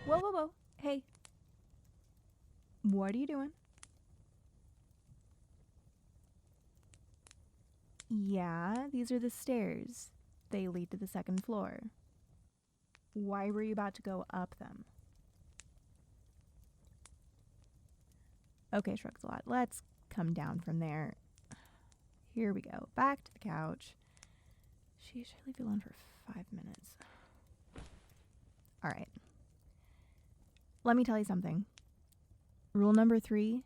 Whoa, whoa, whoa. Hey. What are you doing? Yeah, these are the stairs. They lead to the second floor. Why were you about to go up them? Okay, shrugs a lot. Let's come down from there. Here we go. Back to the couch. She should leave you alone for 5 minutes. All right. Let me tell you something. Rule number 3,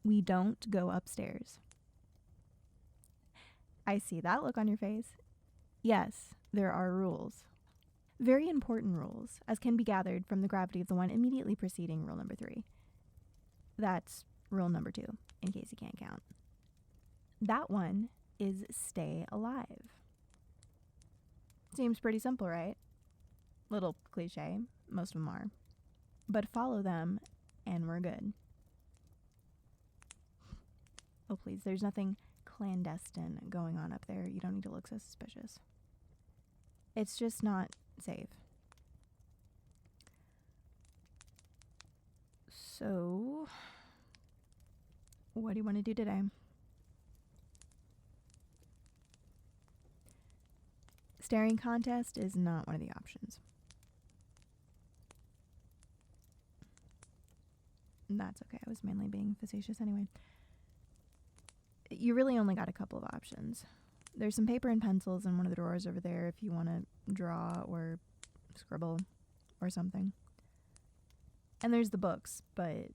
we don't go upstairs. I see that look on your face. Yes, there are rules. Very important rules, as can be gathered from the gravity of the one immediately preceding rule number 3. That's rule number 2, in case you can't count. That one is stay alive. Seems pretty simple, right? Little cliche, most of them are. But follow them and we're good. Oh please, there's nothing clandestine going on up there. You don't need to look so suspicious. It's just not safe. So, what do you want to do today? Staring contest is not one of the options. That's okay. I was mainly being facetious anyway. You really only got a couple of options. There's some paper and pencils in one of the drawers over there if you want to draw or scribble or something. And there's the books, but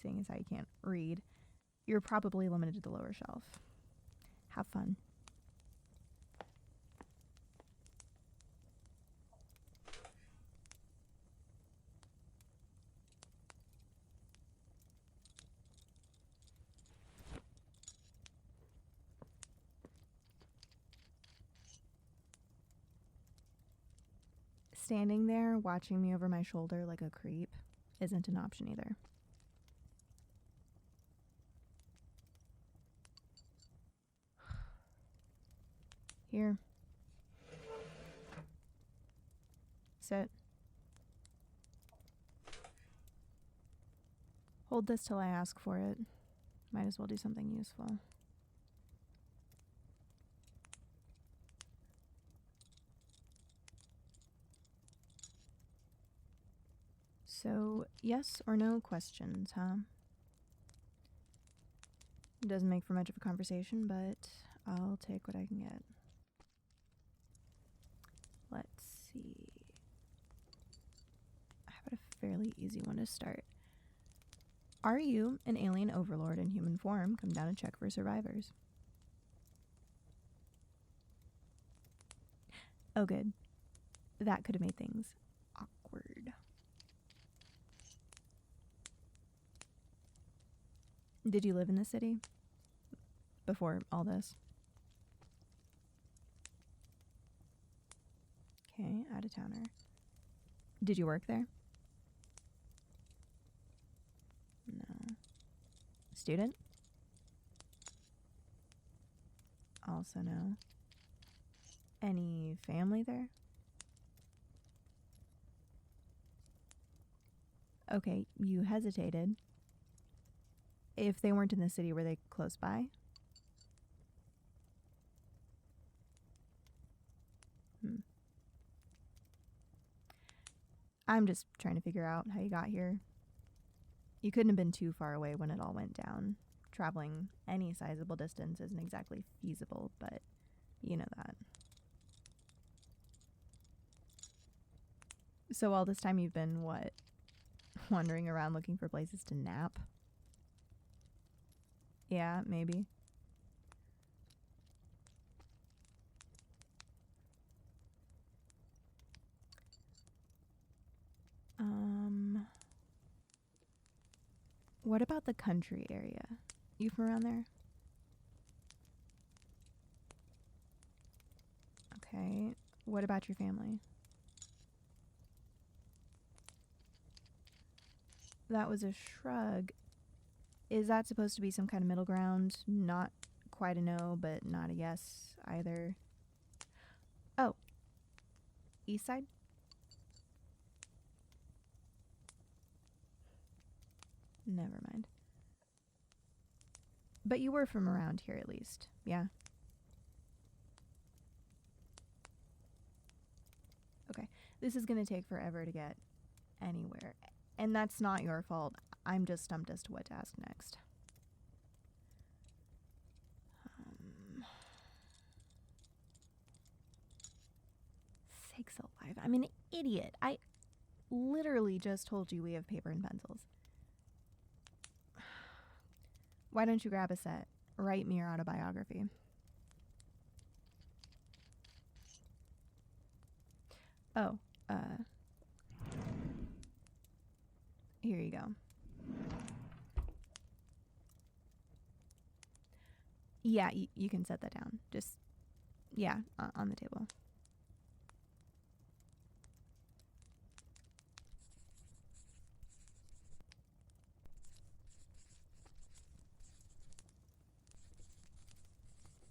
seeing as how you can't read, you're probably limited to the lower shelf. Have fun. Standing there watching me over my shoulder like a creep isn't an option either. Here. Sit. Hold this till I ask for it. Might as well do something useful. So, yes or no questions, huh? Doesn't make for much of a conversation, but I'll take what I can get. Let's see. I have a fairly easy one to start. Are you an alien overlord in human form? Come down and check for survivors. Oh, good. That could have made things awkward. Did you live in the city before all this? Okay, out of towner. Did you work there? No. Student? Also no. Any family there? Okay, you hesitated. If they weren't in the city, were they close by? I'm just trying to figure out how you got here. You couldn't have been too far away when it all went down. Traveling any sizable distance isn't exactly feasible, but you know that. So all this time you've been, what? Wandering around looking for places to nap? Yeah, maybe. What about the country area? You from around there? Okay. What about your family? That was a shrug. Is that supposed to be some kind of middle ground? Not quite a no, but not a yes either. Oh. East side? Never mind. But you were from around here at least, yeah? Okay. This is going to take forever to get anywhere. And that's not your fault. I'm just stumped as to what to ask next. Sakes alive. I'm an idiot. I literally just told you we have paper and pencils. Why don't you grab a set? Write me your autobiography. Oh, here you go. Yeah, you can set that down. Just, yeah, on the table.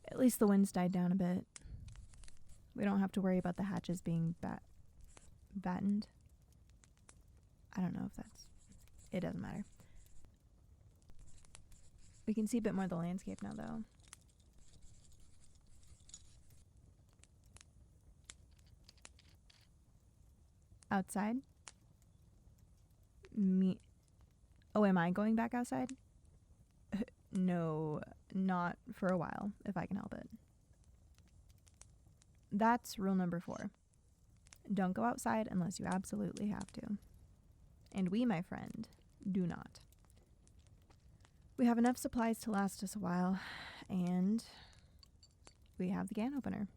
At least the wind's died down a bit. We don't have to worry about the hatches being battened. I don't know if that's... It doesn't matter. We can see a bit more of the landscape now, though. Outside? Me... Oh, am I going back outside? No, not for a while, if I can help it. That's rule number 4. Don't go outside unless you absolutely have to. And we, my friend, do not. We have enough supplies to last us a while, and we have the can opener.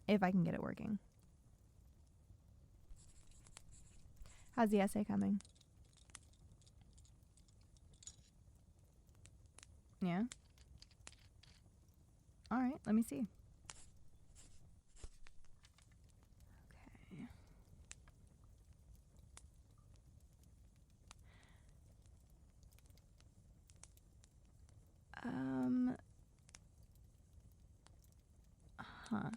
If I can get it working. How's the essay coming? Yeah? Alright, let me see. Okay. Huh.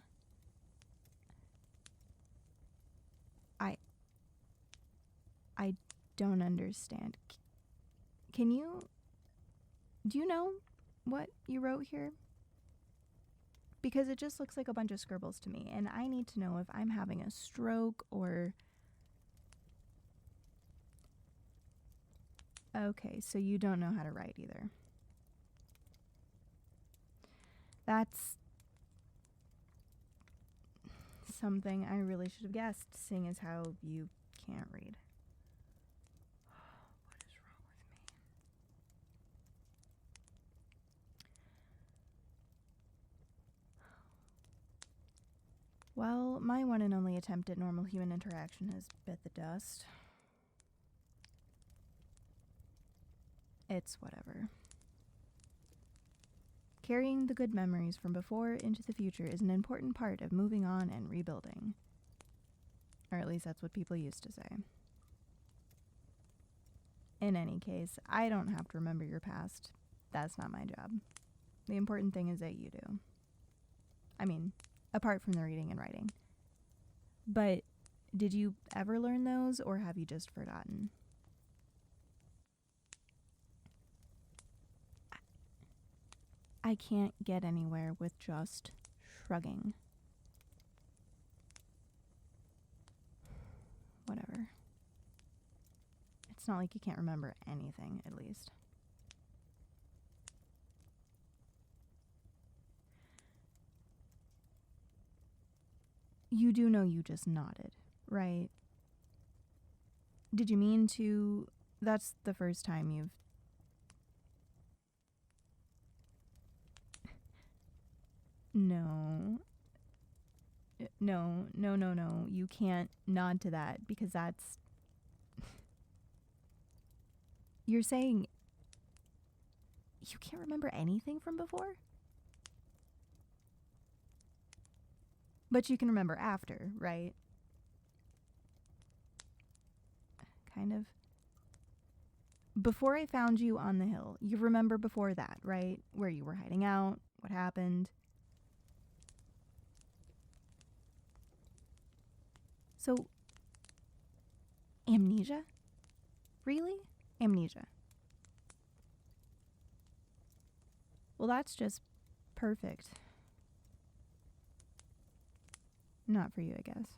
I don't understand. Can you... Do you know what you wrote here? Because it just looks like a bunch of scribbles to me, and I need to know if I'm having a stroke or... Okay, so you don't know how to write either. That's something I really should have guessed, seeing as how you can't read. What is wrong with me? Well, my one and only attempt at normal human interaction has bit the dust. It's whatever. Carrying the good memories from before into the future is an important part of moving on and rebuilding. Or at least that's what people used to say. In any case, I don't have to remember your past. That's not my job. The important thing is that you do. I mean, apart from the reading and writing. But did you ever learn those, or have you just forgotten? I can't get anywhere with just shrugging. Whatever. It's not like you can't remember anything, at least. You do know you just nodded, right? Did you mean to... That's the first time you've... No. No. You can't nod to that because that's... You're saying you can't remember anything from before? But you can remember after, right? Kind of. Before I found you on the hill, you remember before that, right? Where you were hiding out, what happened. So, amnesia? Really? Amnesia. Well, that's just perfect. Not for you, I guess.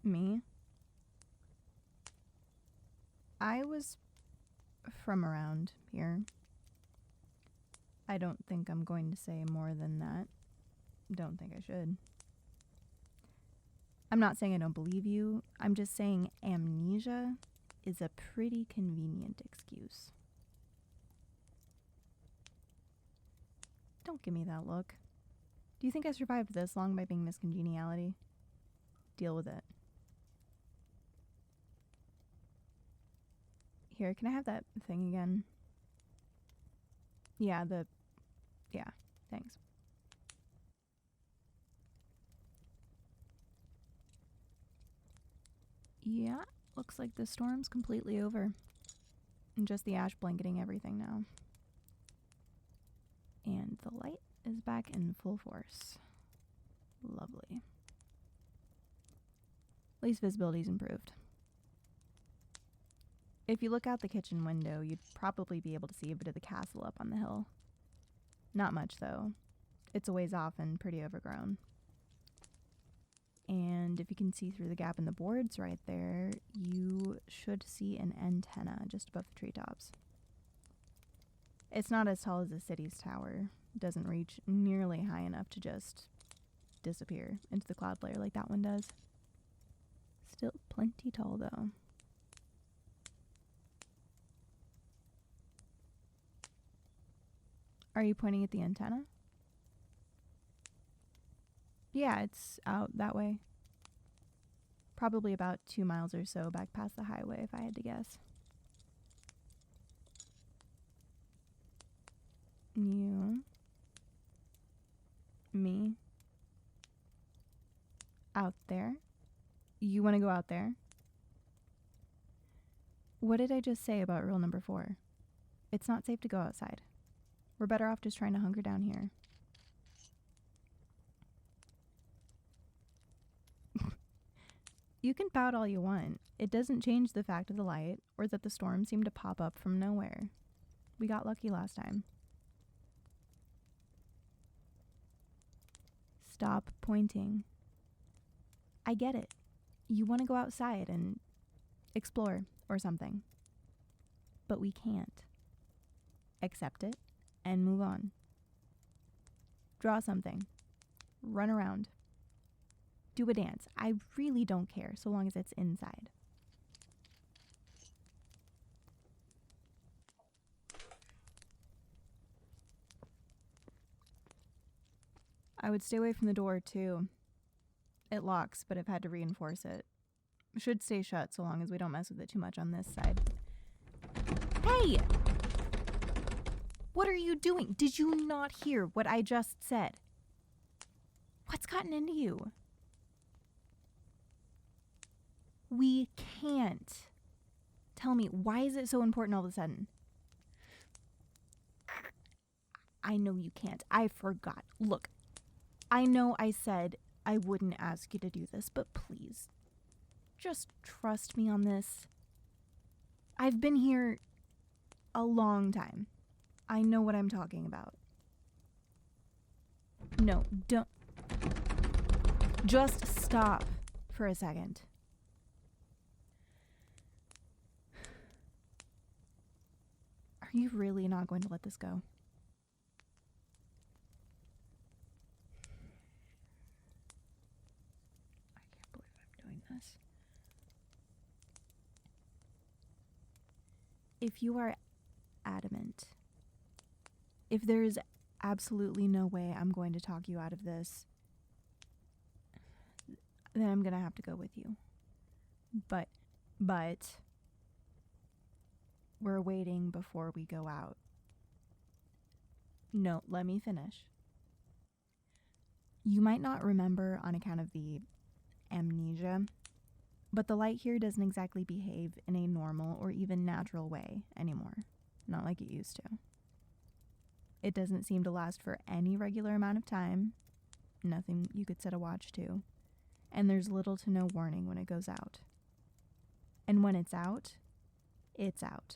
Me? I was from around here. I don't think I'm going to say more than that. Don't think I should. I'm not saying I don't believe you. I'm just saying amnesia is a pretty convenient excuse. Don't give me that look. Do you think I survived this long by being Miss Congeniality? Deal with it. Here, can I have that thing again? Yeah, thanks. Yeah, looks like the storm's completely over. And just the ash blanketing everything now. And the light is back in full force. Lovely. At least visibility's improved. If you look out the kitchen window, you'd probably be able to see a bit of the castle up on the hill. Not much, though. It's a ways off and pretty overgrown. And if you can see through the gap in the boards right there, you should see an antenna just above the treetops. It's not as tall as the city's tower. It doesn't reach nearly high enough to just disappear into the cloud layer like that one does. Still plenty tall, though. Are you pointing at the antenna? Yeah, it's out that way. Probably about 2 miles or so back past the highway, if I had to guess. You. Me. Out there. You want to go out there? What did I just say about rule number 4? It's not safe to go outside. We're better off just trying to hunker down here. You can pout all you want. It doesn't change the fact of the light, or that the storm seemed to pop up from nowhere. We got lucky last time. Stop pointing. I get it. You want to go outside and explore or something. But we can't. Accept it and move on. Draw something. Run around. Do a dance. I really don't care so long as it's inside. I would stay away from the door too. It locks, but I've had to reinforce it. It should stay shut so long as we don't mess with it too much on this side. Hey! What are you doing? Did you not hear what I just said? What's gotten into you? We can't. Tell me, why is it so important all of a sudden? I know you can't. I forgot. Look, I know I said I wouldn't ask you to do this, but please, just trust me on this. I've been here a long time. I know what I'm talking about. No, don't. Just stop for a second. Are you really not going to let this go? I can't believe I'm doing this. If you are adamant, if there is absolutely no way I'm going to talk you out of this, then I'm going to have to go with you. But we're waiting before we go out. No, let me finish. You might not remember on account of the amnesia, but the light here doesn't exactly behave in a normal or even natural way anymore. Not like it used to. It doesn't seem to last for any regular amount of time. Nothing you could set a watch to. And there's little to no warning when it goes out. And when it's out, it's out.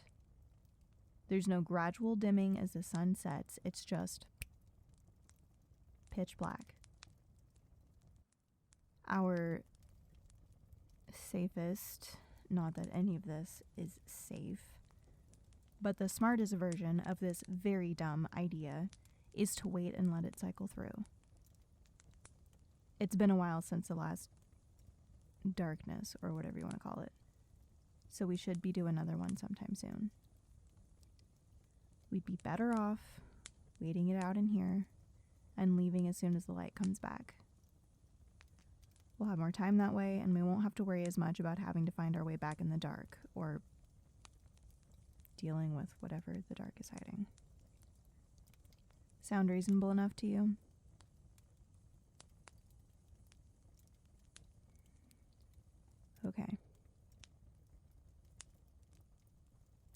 There's no gradual dimming as the sun sets. It's just pitch black. Our safest, not that any of this is safe, but the smartest version of this very dumb idea is to wait and let it cycle through. It's been a while since the last darkness, or whatever you want to call it. So we should be due another one sometime soon. We'd be better off waiting it out in here and leaving as soon as the light comes back. We'll have more time that way, and we won't have to worry as much about having to find our way back in the dark, or dealing with whatever the dark is hiding. Sound reasonable enough to you? Okay.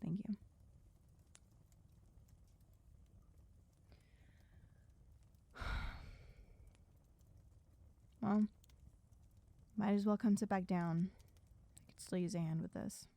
Thank you. Well, might as well come sit back down. I could still use a hand with this.